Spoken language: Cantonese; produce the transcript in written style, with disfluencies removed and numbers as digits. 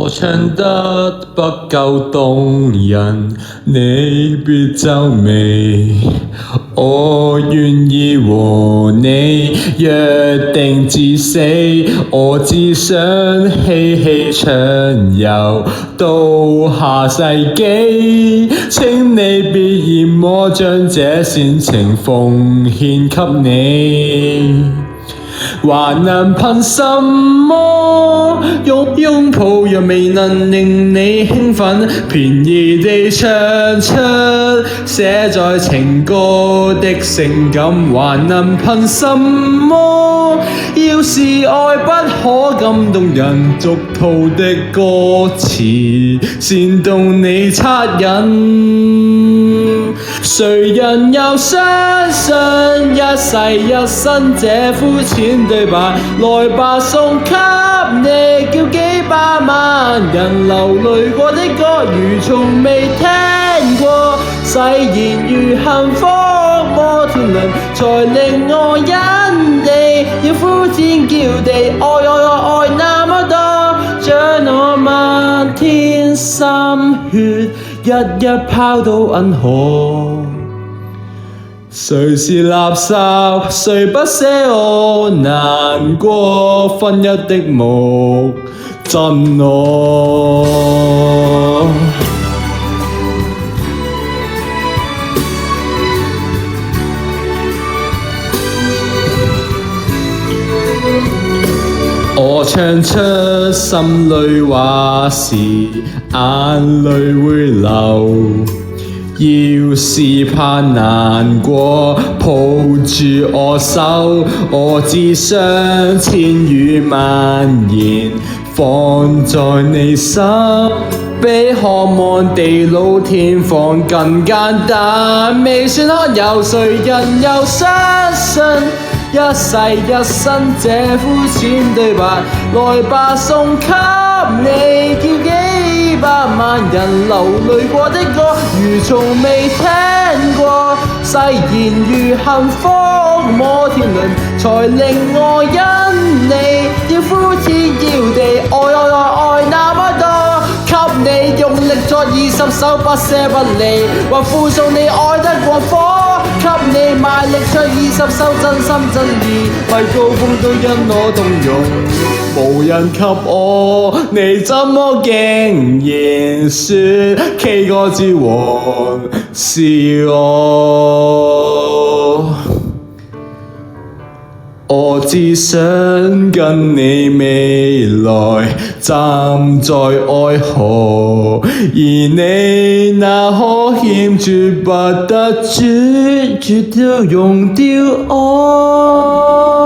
我唱得不夠動人，你別皺眉。我願意和你約定至死，我只想嬉戲暢遊到下世紀。請你別嫌我將這煽情奉獻給你。還能憑什麼擁抱若未能令你興奮，便宜地唱出寫在情歌的性感。還能憑什麼要是愛不可感動人，俗套的歌詞煽動你惻隱。誰人又相信一世一生這膚淺對白？來吧，送給你，叫幾百萬人流淚過的歌，如從未聽過。誓言如幸福摩天輪，才令我因地要呼天叫地，愛那麼多，將我漫天心血一一拋到銀河。誰是垃圾？誰不捨我難過？分一的木真我。我唱出心裏話時，眼淚會流。要是怕難過，抱住我手，我只想千語萬言放在你心，比渴望地老天荒更簡單。未算罕有，誰人又相信一世一生這膚淺對白？來吧，送給你，叫幾百萬人流淚過的歌，如從未聽過。誓言如幸福摩天輪，才令我因你要呼天叫地，愛那麼多。給你用力作20首，不捨不離，或附送你愛得過火。給你賣力唱20首，真心真意，為高峰都因我動容。無人及我，你怎麼竟然說 K 歌之王是我？我只想跟你未來站在愛河，而你那可欠絕不得絕，絕對溶掉我。